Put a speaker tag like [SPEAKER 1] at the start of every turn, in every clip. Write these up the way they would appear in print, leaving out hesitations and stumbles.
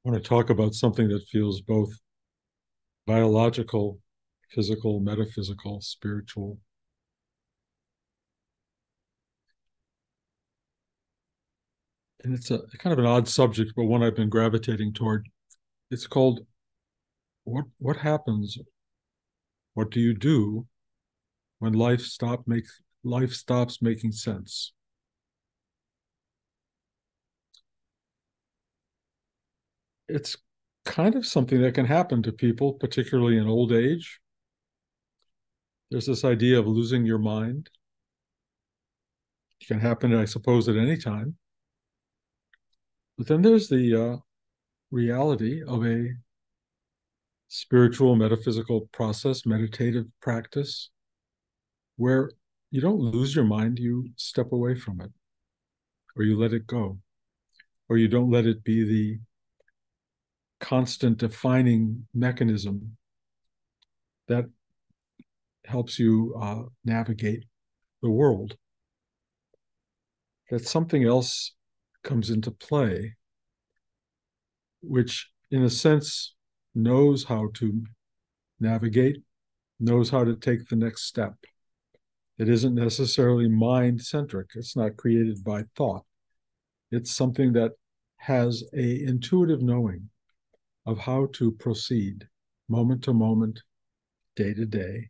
[SPEAKER 1] I want to talk about something that feels both biological, physical, metaphysical, spiritual. And it's a kind of an odd subject, but one I've been gravitating toward. It's called what happens, what do you do when life stops making sense? It's kind of something that can happen to people, particularly in old age. There's this idea of losing your mind. It can happen, I suppose, at any time. But then there's the reality of a spiritual, metaphysical process, meditative practice, where you don't lose your mind, you step away from it, or you let it go, or you don't let it be the constant defining mechanism that helps you navigate the world. That something else comes into play, which, in a sense, knows how to navigate, knows how to take the next step. It isn't necessarily mind centric. It's not created by thought. It's something that has a intuitive knowing of how to proceed moment to moment, day to day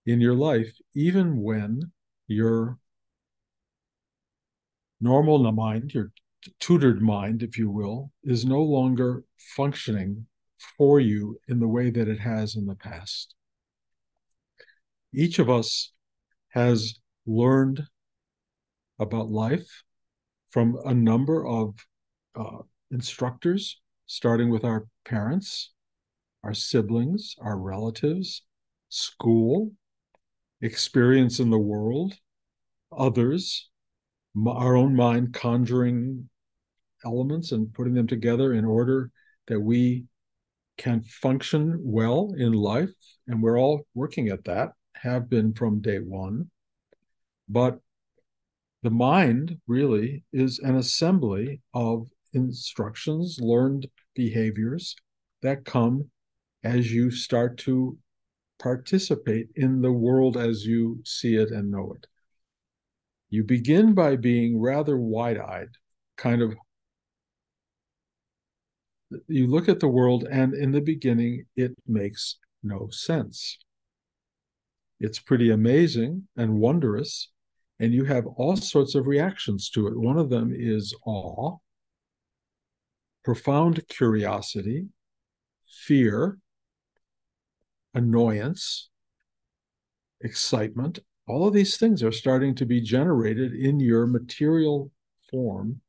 [SPEAKER 1] in your life, even when your normal mind, your tutored mind, if you will, is no longer functioning for you in the way that it has in the past. Each of us has learned about life from a number of uh, instructors, starting with our parents, our siblings, our relatives, school, experience in the world, others, our own mind conjuring elements and putting them together in order that we can function well in life. And we're all working at that, have been from day one. But the mind really is an assembly of instructions, learned behaviors that come as you start to participate in the world as you see it and know it. You begin by being rather wide eyed, kind of, you look at the world, and in the beginning, it makes no sense. It's pretty amazing and wondrous, and you have all sorts of reactions to it. One of them is awe, profound curiosity, fear, annoyance, excitement. All of these things are starting to be generated in your material form,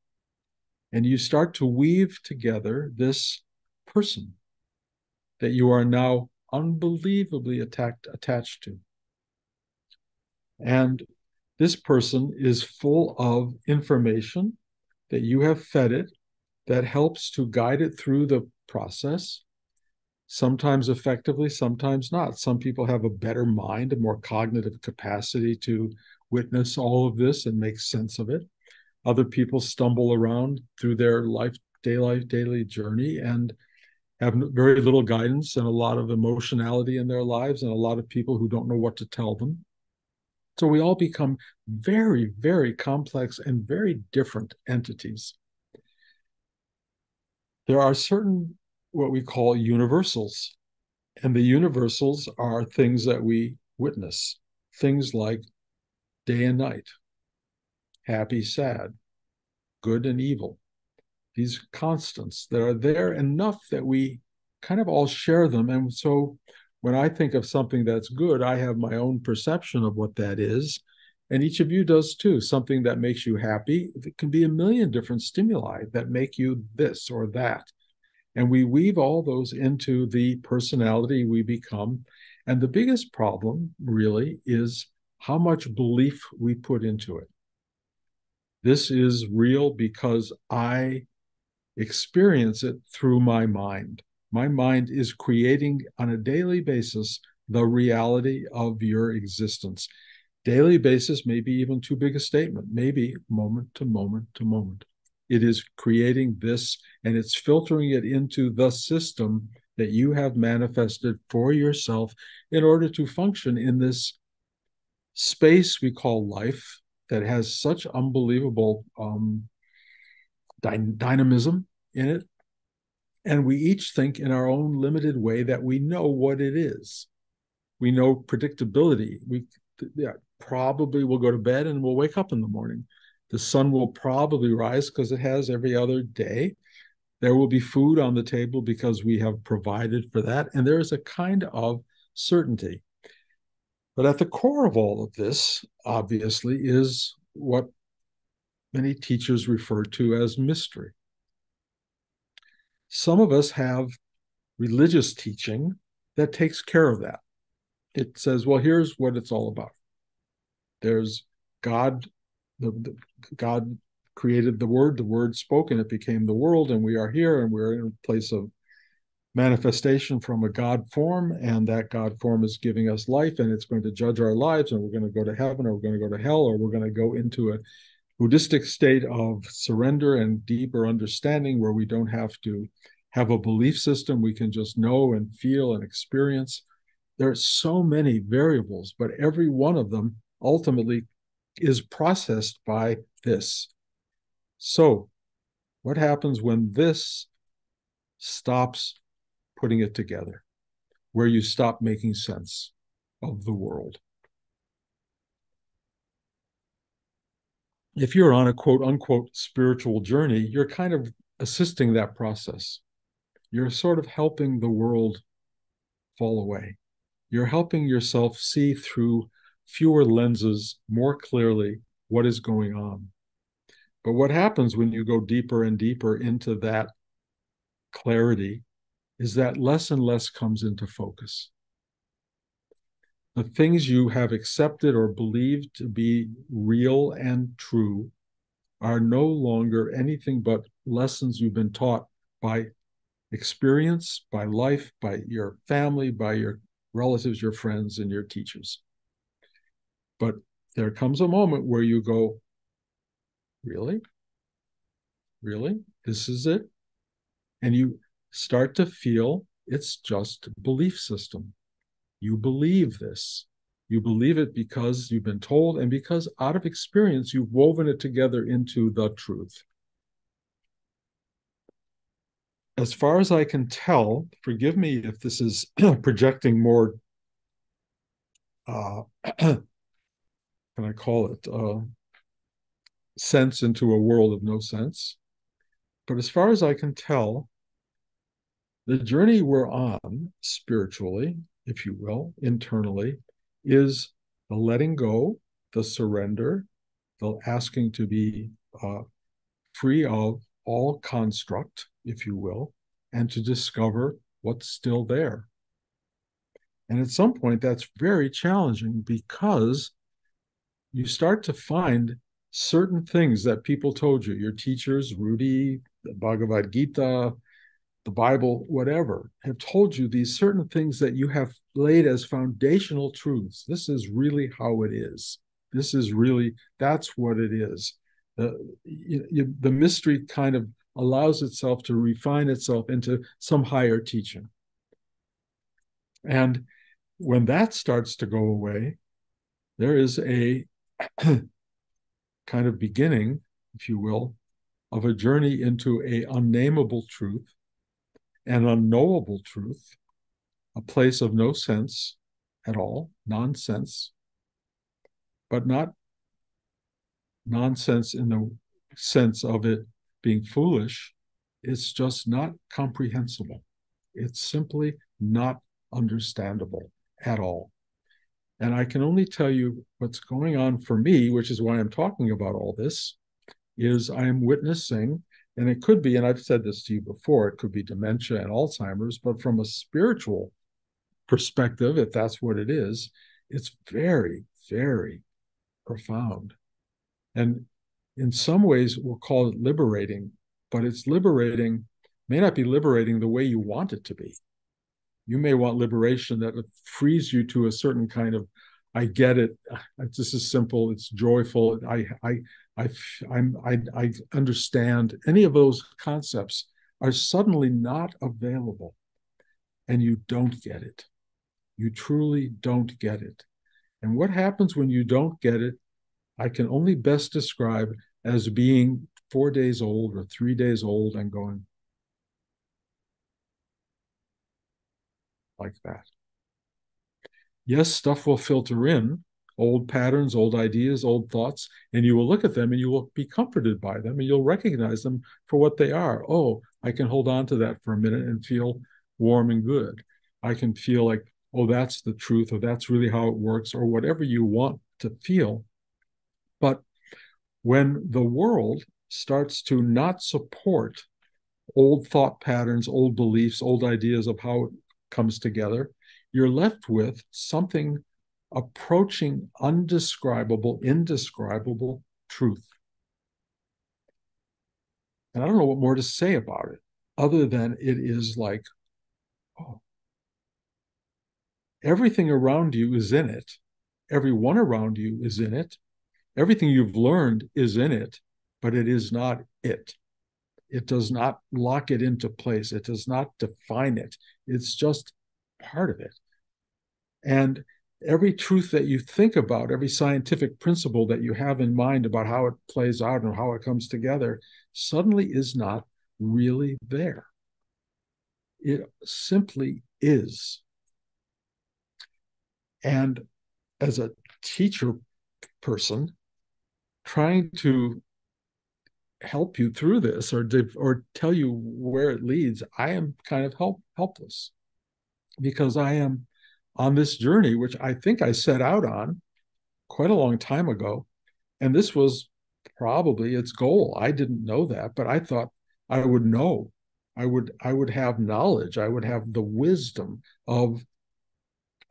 [SPEAKER 1] and you start to weave together this person that you are now unbelievably attached to. And this person is full of information that you have fed it that helps to guide it through the process, sometimes effectively, sometimes not. Some people have a better mind, a more cognitive capacity to witness all of this and make sense of it. Other people stumble around through their daily journey and have very little guidance and a lot of emotionality in their lives and a lot of people who don't know what to tell them. So we all become very, very complex and very different entities. There are certain what we call universals, and the universals are things that we witness, things like day and night, happy, sad, good and evil. These constants that are there enough that we kind of all share them. And so when I think of something that's good, I have my own perception of what that is. And each of you does too. Something that makes you happy, it can be a million different stimuli that make you this or that. And we weave all those into the personality we become. And the biggest problem really is how much belief we put into it. This is real because I experience it through my mind. My mind is creating on a daily basis the reality of your existence. Daily basis, maybe even too big a statement, maybe moment to moment to moment. It is creating this, and it's filtering it into the system that you have manifested for yourself in order to function in this space we call life that has such unbelievable dynamism in it. And we each think in our own limited way that we know what it is. We know predictability. We probably will go to bed and we'll wake up in the morning. The sun will probably rise because it has every other day. There will be food on the table because we have provided for that. And there is a kind of certainty. But at the core of all of this, obviously, is what many teachers refer to as mystery. Some of us have religious teaching that takes care of that. It says, well, here's what it's all about. There's God, God created the Word spoke, and it became the world, and we are here, and we're in a place of manifestation from a God form, and that God form is giving us life, and it's going to judge our lives, and we're going to go to heaven, or we're going to go to hell, or we're going to go into a Buddhistic state of surrender and deeper understanding where we don't have to have a belief system. We can just know and feel and experience. There are so many variables, but every one of them ultimately is processed by this. So, what happens when this stops putting it together, where you stop making sense of the world? If you're on a quote unquote spiritual journey, you're kind of assisting that process. You're sort of helping the world fall away. You're helping yourself see through fewer lenses more clearly what is going on. But what happens when you go deeper and deeper into that clarity is that less and less comes into focus. The things you have accepted or believed to be real and true are no longer anything but lessons you've been taught by experience, by life, by your family, by your relatives, your friends, and your teachers. But there comes a moment where you go, really? Really? This is it? And you start to feel it's just a belief system. You believe this. You believe it because you've been told, and because out of experience, you've woven it together into the truth. As far as I can tell, forgive me if this is projecting more, can I call it, sense into a world of no sense. But as far as I can tell, the journey we're on spiritually, if you will, internally, is the letting go, the surrender, the asking to be free of all construct, if you will, and to discover what's still there. And at some point, that's very challenging because you start to find certain things that people told you, your teachers, Rudy, the Bhagavad Gita, the Bible, whatever, have told you these certain things that you have laid as foundational truths. This is really how it is. This is really, that's what it is. The mystery kind of allows itself to refine itself into some higher teaching. And when that starts to go away, there is a kind of beginning, if you will, of a journey into a unnameable truth, an unknowable truth, a place of no sense at all, nonsense, but not nonsense in the sense of it being foolish. It's just not comprehensible. It's simply not understandable at all. And I can only tell you what's going on for me, which is why I'm talking about all this, is I am witnessing, and it could be, and I've said this to you before, it could be dementia and Alzheimer's, but from a spiritual perspective, if that's what it is, it's very, very profound. And in some ways, we'll call it liberating, but it's liberating, may not be liberating the way you want it to be. You may want liberation that frees you to a certain kind of I get it. This is simple. It's joyful. I understand. Any of those concepts are suddenly not available, and you don't get it. You truly don't get it. And what happens when you don't get it, I can only best describe as being 4 days old or 3 days old and going like that. Yes, stuff will filter in, old patterns, old ideas, old thoughts, and you will look at them and you will be comforted by them and you'll recognize them for what they are. Oh, I can hold on to that for a minute and feel warm and good. I can feel like, oh, that's the truth, or that's really how it works, or whatever you want to feel. But when the world starts to not support old thought patterns, old beliefs, old ideas of how it comes together, you're left with something approaching undescribable, indescribable truth. And I don't know what more to say about it other than it is like, oh, everything around you is in it. Everyone around you is in it. Everything you've learned is in it, but it is not it. It does not lock it into place. It does not define it. It's just part of it. And every truth that you think about, every scientific principle that you have in mind about how it plays out and how it comes together, suddenly is not really there. It simply is. And as a teacher person, trying to help you through this or tell you where it leads, I am kind of helpless because I am on this journey, which I think I set out on quite a long time ago. And this was probably its goal. I didn't know that, but I thought I would know. I would have knowledge. I would have the wisdom of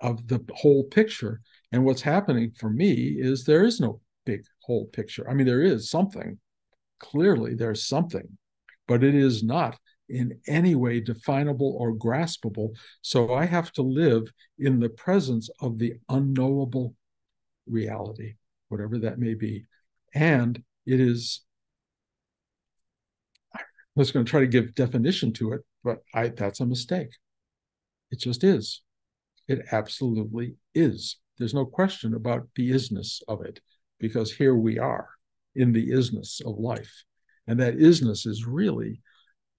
[SPEAKER 1] the whole picture. And what's happening for me is there is no big whole picture. I mean, there is something. Clearly, there's something, but it is not in any way definable or graspable. So I have to live in the presence of the unknowable reality, whatever that may be. And it is, I was going to try to give definition to it, but that's a mistake. It just is. It absolutely is. There's no question about the isness of it, because here we are in the isness of life. And that isness is really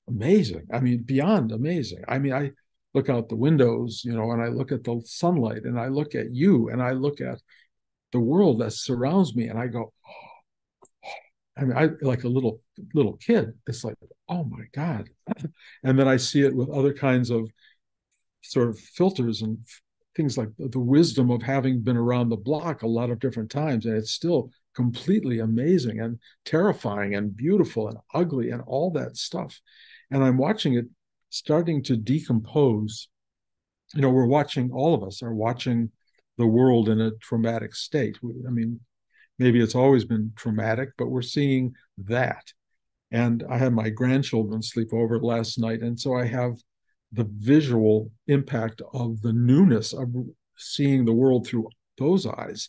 [SPEAKER 1] amazing. I mean, beyond amazing. I mean, I look out the windows, and I look at the sunlight and I look at you and I look at the world that surrounds me and I go, oh. I mean, I like a little kid. It's like, oh my God. And then I see it with other kinds of sort of filters and things like the wisdom of having been around the block a lot of different times. And it's still completely amazing and terrifying and beautiful and ugly and all that stuff. And I'm watching it starting to decompose. We're watching, all of us are watching the world in a traumatic state. I mean, maybe it's always been traumatic, but we're seeing that. And I had my grandchildren sleep over last night. And so I have the visual impact of the newness of seeing the world through those eyes,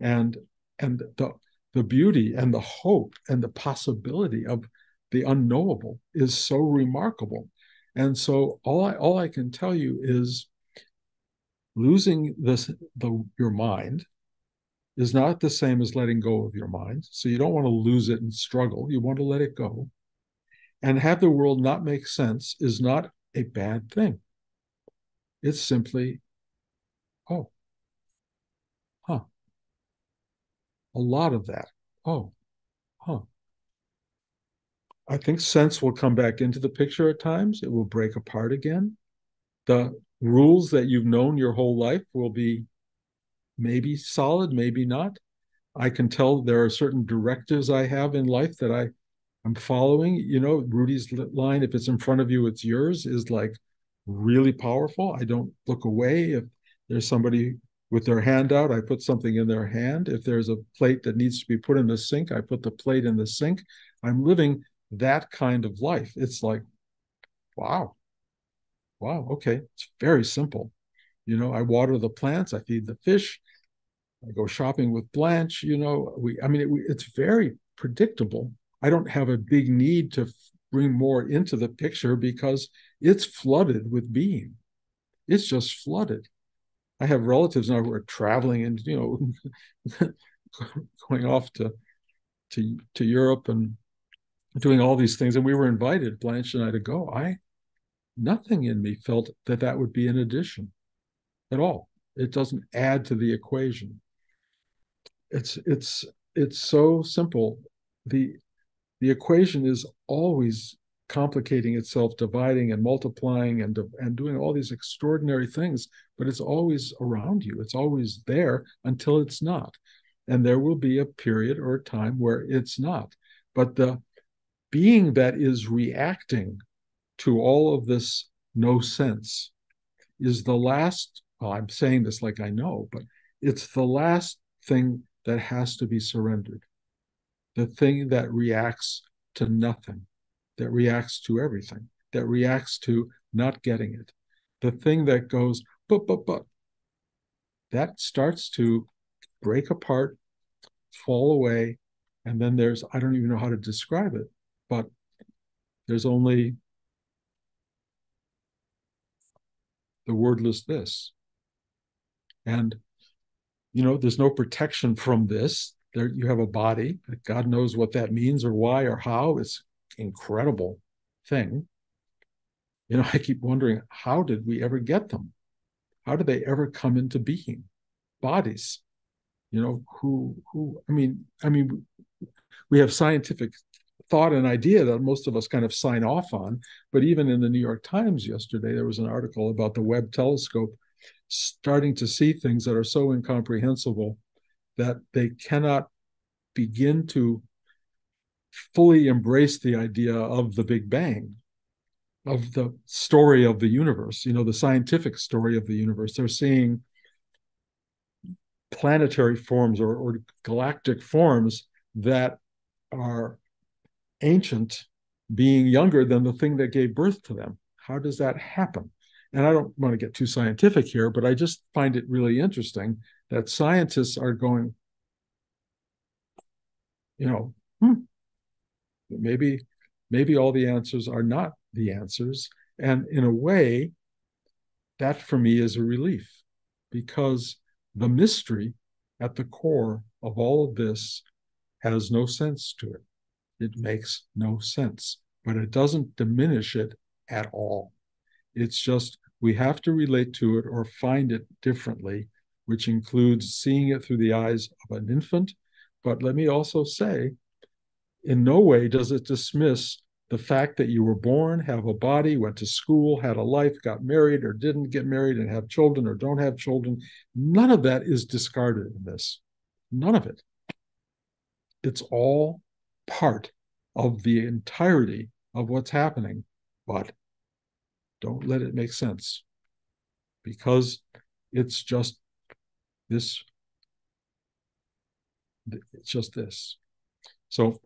[SPEAKER 1] and the beauty and the hope and the possibility of the unknowable is so remarkable. And so all I can tell you is losing your mind is not the same as letting go of your mind. So you don't want to lose it and struggle. You want to let it go. And have the world not make sense is not a bad thing. It's simply, oh, huh. A lot of that. Oh, huh. I think sense will come back into the picture at times. It will break apart again. The rules that you've known your whole life will be maybe solid, maybe not. I can tell there are certain directives I have in life that I'm following. Rudy's line, if it's in front of you, it's yours, is like really powerful. I don't look away. If there's somebody with their hand out, I put something in their hand. If there's a plate that needs to be put in the sink, I put the plate in the sink. I'm living that kind of life. It's like, wow, okay. It's very simple. I water the plants, I feed the fish, I go shopping with Blanche. I mean, it's very predictable. I don't have a big need to bring more into the picture because it's flooded with being. It's just flooded. I have relatives now who are traveling and going off to Europe and doing all these things, and we were invited, Blanche and I, to go. Nothing in me felt that would be an addition at all. It doesn't add to the equation. It's so simple. The equation is always complicating itself, dividing and multiplying and doing all these extraordinary things, but it's always around you. It's always there until it's not. And there will be a period or a time where it's not. But the being that is reacting to all of this no sense is the last, well, I'm saying this like I know, but it's the last thing that has to be surrendered. The thing that reacts to nothing, that reacts to everything, that reacts to not getting it. The thing that goes, but, that starts to break apart, fall away, and then there's, I don't even know how to describe it, but there's only the wordless this. And, there's no protection from this. There, you have a body. God knows what that means or why or how. It's an incredible thing. I keep wondering, how did we ever get them? How did they ever come into being? Bodies, I mean, we have scientific thought and idea that most of us kind of sign off on. But even in the New York Times yesterday, there was an article about the Webb telescope starting to see things that are so incomprehensible that they cannot begin to fully embrace the idea of the Big Bang, of the story of the universe, the scientific story of the universe. They're seeing planetary forms or galactic forms that are ancient, being younger than the thing that gave birth to them. How does that happen? And I don't want to get too scientific here, but I just find it really interesting that scientists are going, maybe all the answers are not the answers. And in a way, that for me is a relief, because the mystery at the core of all of this has no sense to it. It makes no sense, but it doesn't diminish it at all. It's just we have to relate to it or find it differently, which includes seeing it through the eyes of an infant. But let me also say, in no way does it dismiss the fact that you were born, have a body, went to school, had a life, got married or didn't get married, and have children or don't have children. None of that is discarded in this. None of it. It's all part of the entirety of what's happening, but don't let it make sense, because it's just this. It's just this. So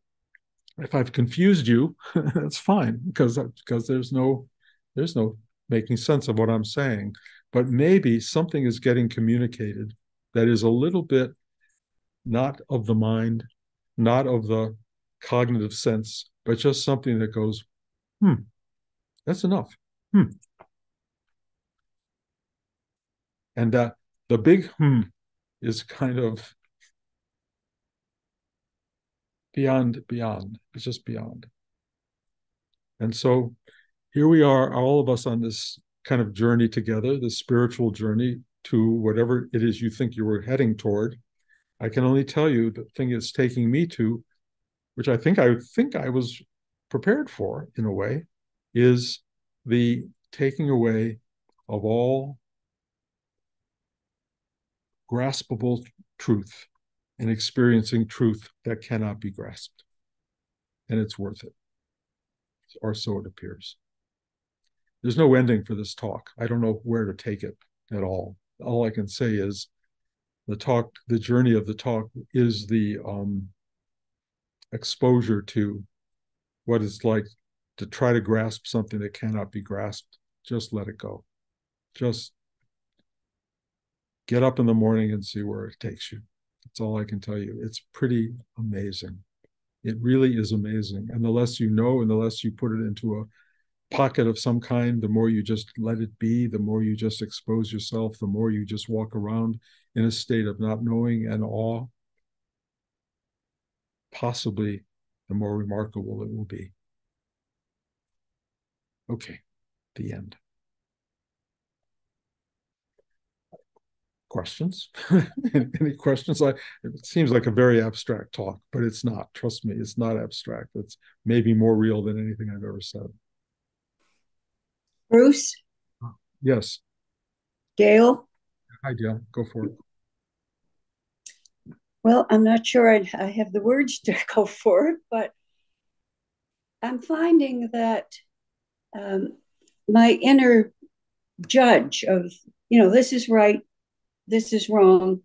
[SPEAKER 1] if I've confused you, that's fine, because there's no making sense of what I'm saying. But maybe something is getting communicated that is a little bit not of the mind, not of the cognitive sense, but just something that goes, that's enough. And that the big is kind of beyond. It's just beyond. And so here we are, all of us on this kind of journey together, this spiritual journey to whatever it is you think you were heading toward. I can only tell you the thing it's taking me to, which I think I was prepared for in a way, is the taking away of all graspable truth and experiencing truth that cannot be grasped. And it's worth it, or so it appears. There's no ending for this talk. I don't know where to take it at all. All I can say is the journey of the talk is the exposure to what it's like to try to grasp something that cannot be grasped. Just let it go. Just Get up in the morning and see where it takes you. That's all I can tell you. It's pretty amazing. It really is amazing. And the less you know, and the less you put it into a pocket of some kind, the more you just let it be, the more you just expose yourself, the more you just walk around in a state of not knowing and awe, possibly the more remarkable it will be. Okay, the end. Questions? Any questions? It seems like a very abstract talk, but it's not. Trust me, it's not abstract. It's maybe more real than anything I've ever said.
[SPEAKER 2] Bruce,
[SPEAKER 1] Yes.
[SPEAKER 2] Gail.
[SPEAKER 1] Hi, Dale. Go for it.
[SPEAKER 2] Well, I'm not sure I have the words to go for it, but I'm finding that um, my inner judge of, this is right, this is wrong,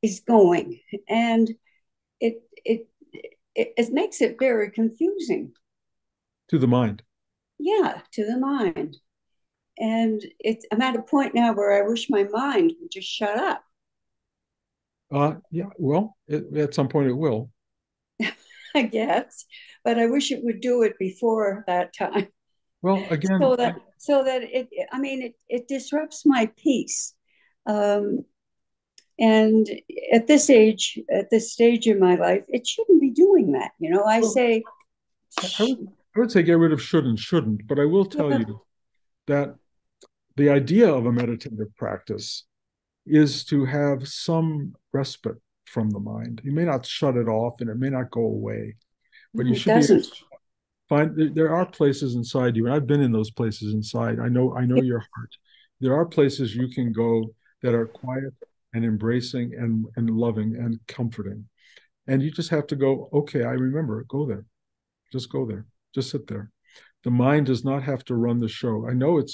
[SPEAKER 2] is going, and it it it makes it very confusing.
[SPEAKER 1] To the mind.
[SPEAKER 2] Yeah, to the mind, and I'm at a point now where I wish my mind would just shut up.
[SPEAKER 1] Yeah, well, at some point it will.
[SPEAKER 2] I guess, but I wish it would do it before that time.
[SPEAKER 1] Well, again,
[SPEAKER 2] So that it disrupts my peace. Um, and at this age, at this stage in my life, it shouldn't be doing that. I
[SPEAKER 1] well,
[SPEAKER 2] say,
[SPEAKER 1] I would say get rid of should and shouldn't, but I will tell
[SPEAKER 2] yeah,
[SPEAKER 1] you that the idea of a meditative practice is to have some respite from the mind. You may not shut it off and it may not go away, but you
[SPEAKER 2] no, it
[SPEAKER 1] should be
[SPEAKER 2] doesn't.
[SPEAKER 1] find there are places inside you, and I've been in those places inside. I know your heart. There are places you can go that are quiet and embracing and loving and comforting. And you just have to go, okay, I remember, go there. Just go there. Just sit there. The mind does not have to run the show. I know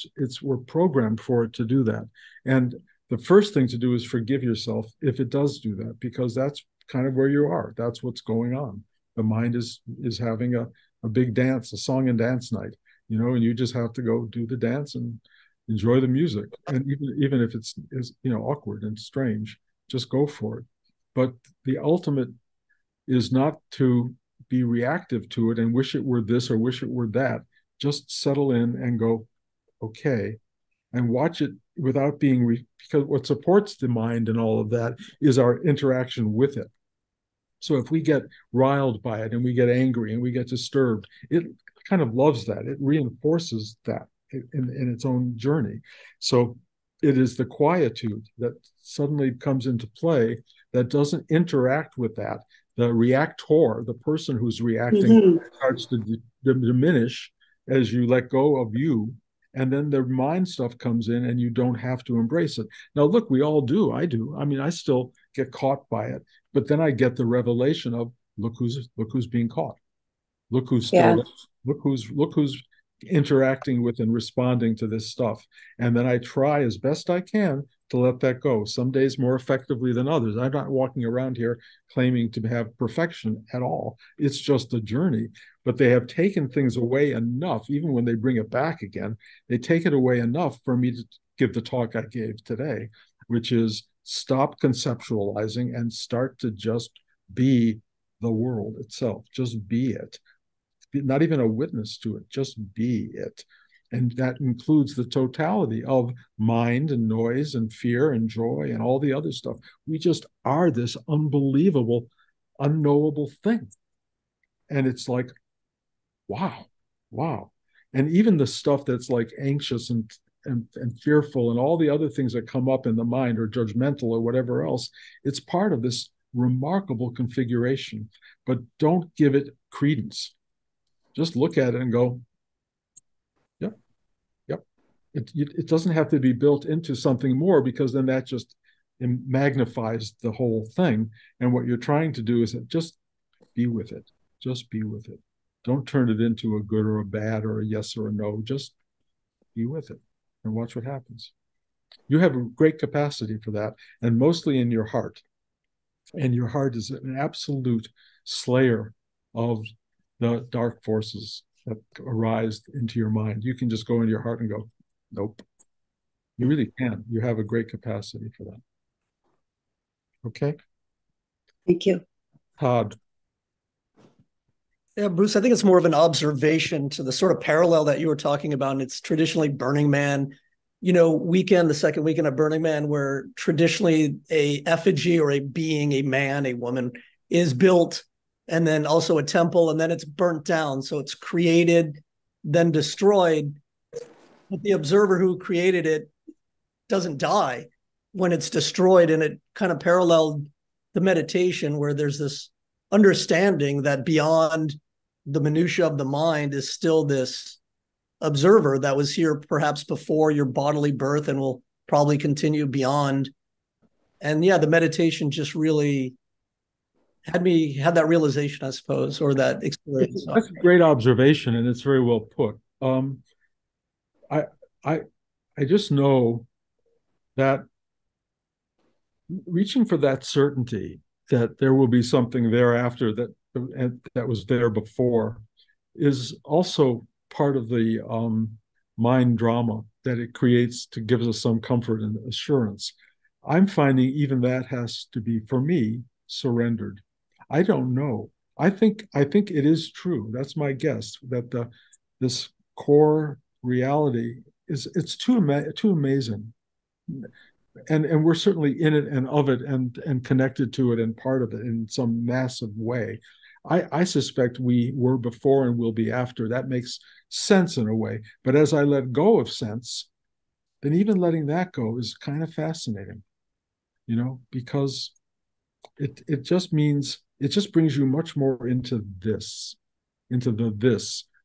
[SPEAKER 1] we're programmed for it to do that. And the first thing to do is forgive yourself if it does do that, because that's kind of where you are. That's what's going on. The mind is having a big dance, a song and dance night, and you just have to go do the dance and enjoy the music. And even if it's is awkward and strange, just go for it. But the ultimate is not to be reactive to it and wish it were this or wish it were that. Just settle in and go, okay, and watch it without because what supports the mind and all of that is our interaction with it. So if we get riled by it and we get angry and we get disturbed, it kind of loves that. It reinforces that in its own journey. So it is the quietude that suddenly comes into play that doesn't interact with that. The reactor, the person who's reacting,
[SPEAKER 2] Mm-hmm.
[SPEAKER 1] starts to diminish as you let go of you. And then the mind stuff comes in and you don't have to embrace it. Now, look, we all do. I do. I mean, I still get caught by it, but then I get the revelation of look who's being caught. Look who's
[SPEAKER 2] Yeah.
[SPEAKER 1] still look who's interacting with and responding to this stuff. And then I try as best I can to let that go. Some days more effectively than others. I'm not walking around here claiming to have perfection at all. It's just a journey. But they have taken things away enough, even when they bring it back again, they take it away enough for me to give the talk I gave today, which is stop conceptualizing and start to just be the world itself. Just be it. Not even a witness to it, just be it. And that includes the totality of mind and noise and fear and joy and all the other stuff. We just are this unbelievable, unknowable thing. And it's like, wow, wow. And even the stuff that's like anxious and fearful and all the other things that come up in the mind or judgmental or whatever else, it's part of this remarkable configuration. But don't give it credence. Just look at it and go, yep, yep. It doesn't have to be built into something more, because then that just magnifies the whole thing. And what you're trying to do is just be with it. Just be with it. Don't turn it into a good or a bad or a yes or a no. Just be with it and watch what happens. You have a great capacity for that, and mostly in your heart. And your heart is an absolute slayer of the dark forces that arise into your mind. You can just go into your heart and go, nope, You really can. You have a great capacity for that. Okay.
[SPEAKER 2] Thank you.
[SPEAKER 1] Todd.
[SPEAKER 3] Yeah, Bruce, I think it's more of an observation to the sort of parallel that you were talking about. And it's traditionally Burning Man, the second weekend of Burning Man, where traditionally a effigy or a being, a man, a woman is built, and then also a temple, and then it's burnt down. So it's created, then destroyed. But the observer who created it doesn't die when it's destroyed. And it kind of paralleled the meditation where there's this understanding that beyond the minutia of the mind is still this observer that was here perhaps before your bodily birth and will probably continue beyond. And yeah, the meditation just really had that realization, I suppose, or that experience.
[SPEAKER 1] That's a great observation, and it's very well put. I I I just know that reaching for that certainty that there will be something thereafter that was there before is also part of the mind drama that it creates to give us some comfort and assurance. I'm finding even that has to be, for me, surrendered. I don't know. I think it is true. That's my guess that this core reality it's too amazing, and we're certainly in it and of it and connected to it and part of it in some massive way. I suspect we were before and will be after. That makes sense in a way. But as I let go of sense, then even letting that go is kind of fascinating, because it just means it just brings you much more into this,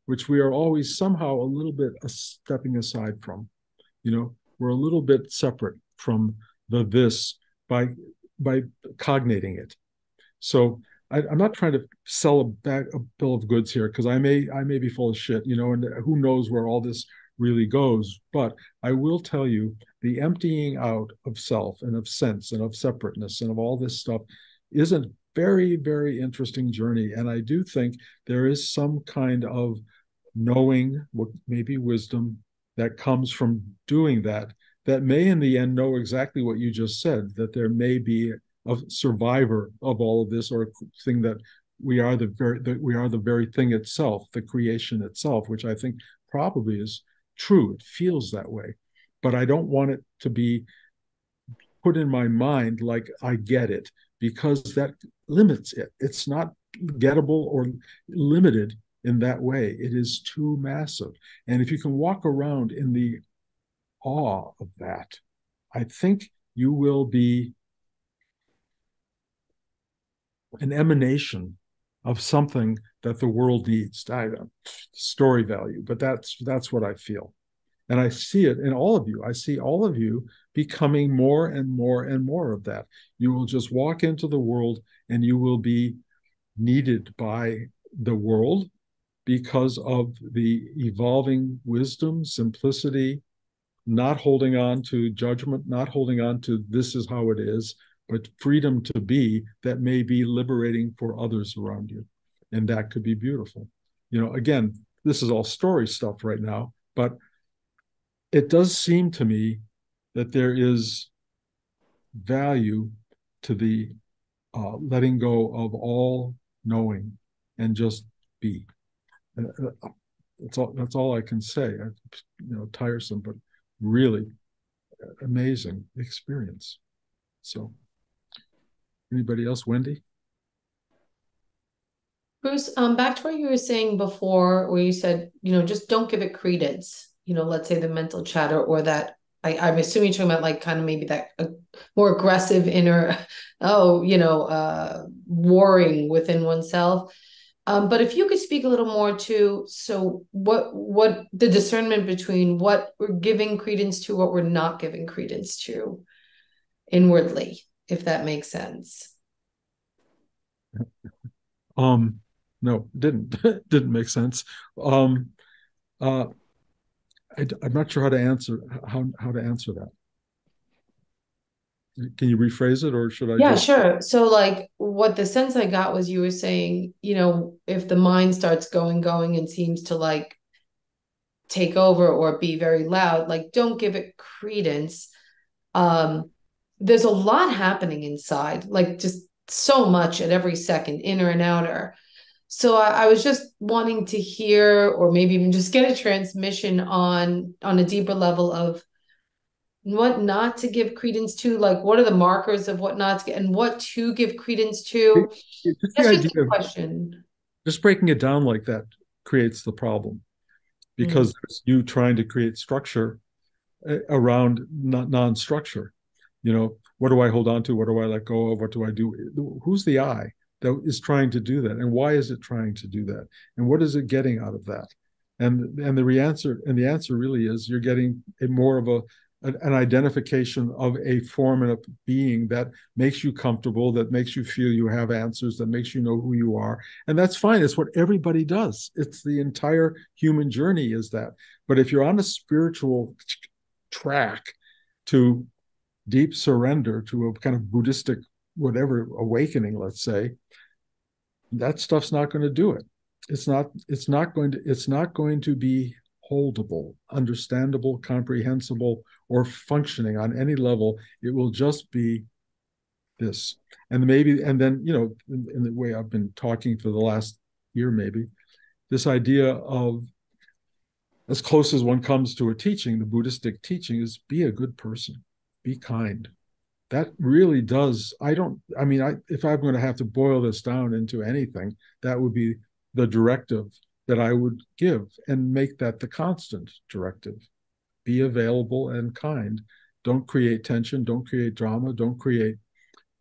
[SPEAKER 1] which we are always somehow a little bit stepping aside from. We're a little bit separate from the this by cognating it. So I'm not trying to sell a bill of goods here because I may be full of shit, and who knows where all this really goes. But I will tell you the emptying out of self and of sense and of separateness and of all this stuff is a very, very interesting journey. And I do think there is some kind of knowing, what maybe wisdom, that comes from doing that may in the end know exactly what you just said, that there may be a survivor of all of this, or a thing that we are the very thing itself, the creation itself, which I think probably is true. It feels that way, but I don't want it to be put in my mind like I get it, because that limits it. It's not gettable or limited in that way. It is too massive. And if you can walk around in the awe of that, I think you will be an emanation of something that the world needs. Story value, but that's what I feel. And I see it in all of you. I see all of you becoming more and more and more of that. You will just walk into the world and you will be needed by the world because of the evolving wisdom, simplicity, not holding on to judgment, not holding on to this is how it is, but freedom to be that may be liberating for others around you. And that could be beautiful. Again, this is all story stuff right now, but it does seem to me that there is value to the letting go of all knowing and just be. That's all I can say. Tiresome, but really amazing experience. So, anybody else? Wendy?
[SPEAKER 4] Bruce, back to what you were saying before, where you said, just don't give it credence. Let's say the mental chatter or that. I'm assuming you're talking about like kind of maybe that more aggressive inner, warring within oneself. But if you could speak a little more to, so what the discernment between what we're giving credence to, what we're not giving credence to inwardly, if that makes sense.
[SPEAKER 1] No, didn't make sense. I'm not sure how to answer that. Can you rephrase it, or should I?
[SPEAKER 4] Yeah, sure. So like what the sense I got was you were saying, if the mind starts going and seems to like take over or be very loud, like don't give it credence. There's a lot happening inside, like just so much at every second, inner and outer. So I was just wanting to hear, or maybe even just get a transmission on a deeper level of what not to give credence to, like what are the markers of what not to get, and what to give credence to.
[SPEAKER 1] It's just the
[SPEAKER 4] That's just
[SPEAKER 1] idea
[SPEAKER 4] a
[SPEAKER 1] of
[SPEAKER 4] question.
[SPEAKER 1] just breaking it down like that creates the problem, because there's you trying to create structure around non-structure. What do I hold on to? What do I let go of? What do I do? Who's the I that is trying to do that, and why is it trying to do that, and what is it getting out of that? And the answer really is you're getting more of an identification of a form and a being that makes you comfortable, that makes you feel you have answers, that makes you know who you are. And that's fine. It's what everybody does. It's the entire human journey is that. But if you're on a spiritual track to deep surrender, to a kind of Buddhistic whatever awakening, let's say, that stuff's not going to do it. It's not going to be holdable, understandable, comprehensible, or functioning on any level. It will just be this. And then, in the way I've been talking for the last year, maybe, this idea of, as close as one comes to a teaching, the Buddhistic teaching is be a good person, be kind. That really does. If I'm going to have to boil this down into anything, that would be the directive that I would give, and make that the constant directive. Be available and kind. Don't create tension. Don't create drama. Don't create,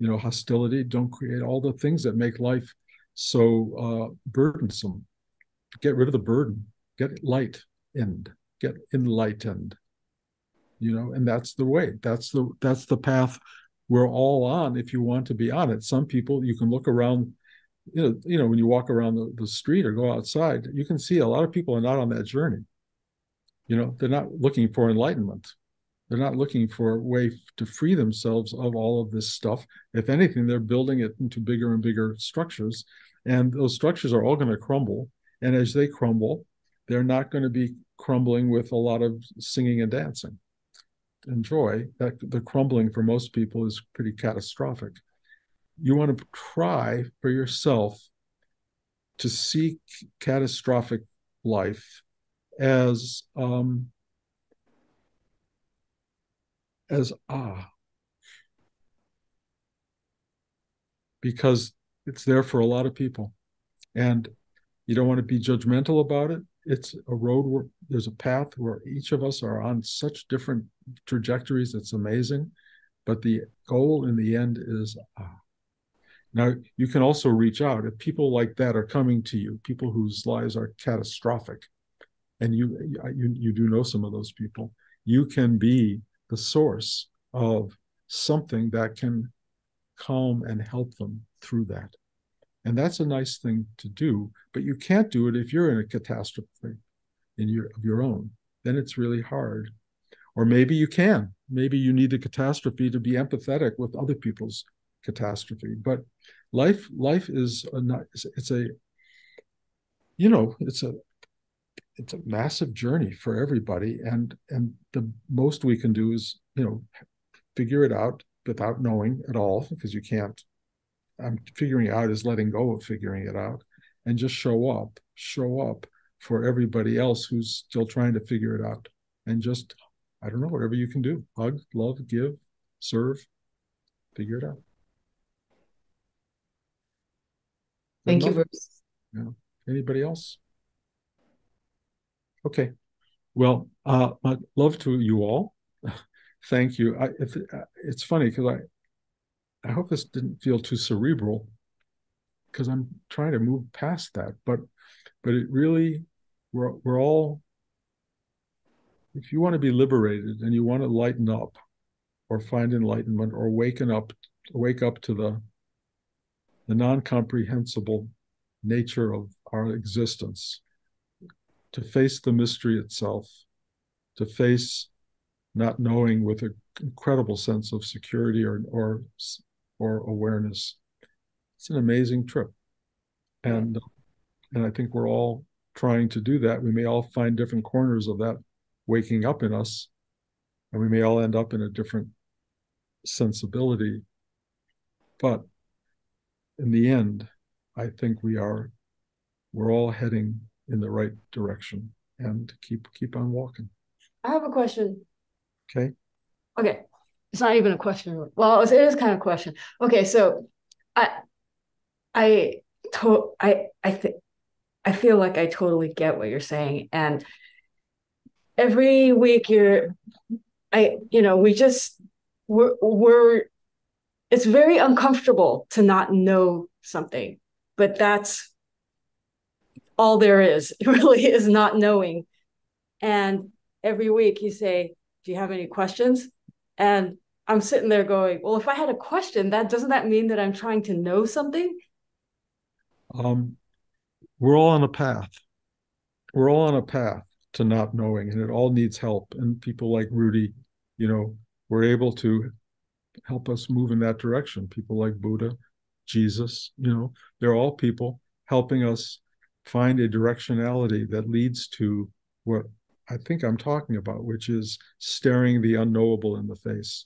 [SPEAKER 1] hostility. Don't create all the things that make life so burdensome. Get rid of the burden. Get light and get enlightened. And that's the way. That's the path we're all on if you want to be on it. Some people, you can look around, when you walk around the street or go outside, you can see a lot of people are not on that journey. They're not looking for enlightenment. They're not looking for a way to free themselves of all of this stuff. If anything, they're building it into bigger and bigger structures, and those structures are all going to crumble. And as they crumble, they're not going to be crumbling with a lot of singing and dancing and joy. That the crumbling for most people is pretty catastrophic. You want to try for yourself to seek catastrophic life as because it's there for a lot of people, and you don't want to be judgmental about it. It's a road where there's a path where each of us are on such different trajectories. It's amazing, but the goal in the end is Now, you can also reach out if people like that are coming to you, people whose lives are catastrophic, and you do know some of those people. You can be the source of something that can calm and help them through that. And that's a nice thing to do, but you can't do it if you're in a catastrophe of your own. Then it's really hard. Or maybe you can. Maybe you need a catastrophe to be empathetic with other people's catastrophe. But life is it's a massive journey for everybody, and the most we can do is figure it out without knowing at all, because you can't. Figuring out is letting go of figuring it out, and just show up for everybody else who's still trying to figure it out, and just, I don't know, whatever you can do. Hug, love, give, serve, figure it out.
[SPEAKER 4] Thank you, Bruce.
[SPEAKER 1] Yeah. Anybody else? Okay. Well, my love to you all. Thank you. It's funny because I hope this didn't feel too cerebral, because I'm trying to move past that. But it really, we're all, if you want to be liberated and you want to lighten up or find enlightenment or wake up to the non-comprehensible nature of our existence, to face the mystery itself, to face not knowing with an incredible sense of security or awareness. It's an amazing trip, and I think we're all trying to do that. We may all find different corners of that waking up in us, and we may all end up in a different sensibility. But in the end, I think we're all heading in the right direction, and keep on walking.
[SPEAKER 5] I have a question.
[SPEAKER 1] Okay.
[SPEAKER 5] Okay. It's not even a question. Well, it is kind of a question. Okay, so I feel like I totally get what you're saying. And every week we're it's very uncomfortable to not know something, but that's all there is. It really is not knowing. And every week you say, do you have any questions? And I'm sitting there going, well, if I had a question, doesn't that mean that I'm trying to know something?
[SPEAKER 1] We're all on a path. We're all on a path to not knowing, and it all needs help. And people like Rudy, were able to help us move in that direction. People like Buddha, Jesus, they're all people helping us find a directionality that leads to what I think I'm talking about, which is staring the unknowable in the face.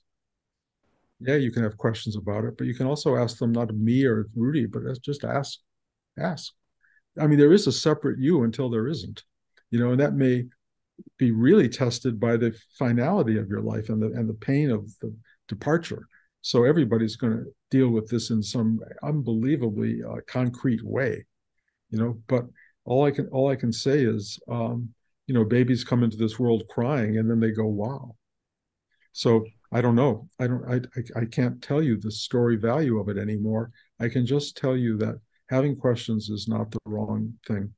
[SPEAKER 1] Yeah, you can have questions about it, but you can also ask them, not me or Rudy, but just ask. I mean, there is a separate you until there isn't, and that may be really tested by the finality of your life and the pain of the departure. So everybody's going to deal with this in some unbelievably concrete way, but all I can say is, babies come into this world crying and then they go, wow. So I don't know. I can't tell you the story value of it anymore. I can just tell you that having questions is not the wrong thing.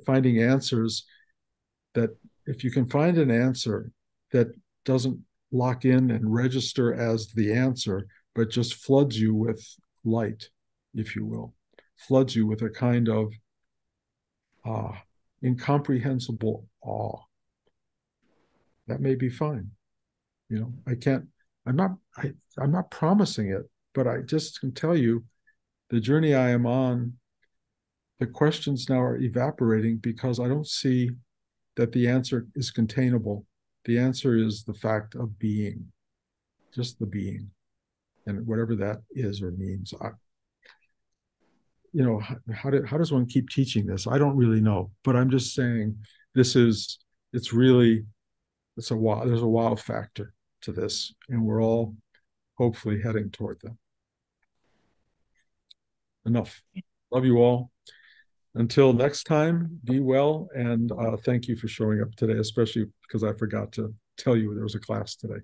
[SPEAKER 1] Finding answers, that if you can find an answer that doesn't lock in and register as the answer, but just floods you with light, if you will, floods you with a kind of incomprehensible awe, that may be fine. I'm not promising it, but I just can tell you the journey I am on, the questions now are evaporating because I don't see that the answer is containable. The answer is the fact of being, just the being, and whatever that is or means. How does one keep teaching this? I don't really know, but I'm just saying there's a wow factor to this, and we're all hopefully heading toward that. Enough. Love you all. Until next time, be well, and thank you for showing up today, especially because I forgot to tell you there was a class today.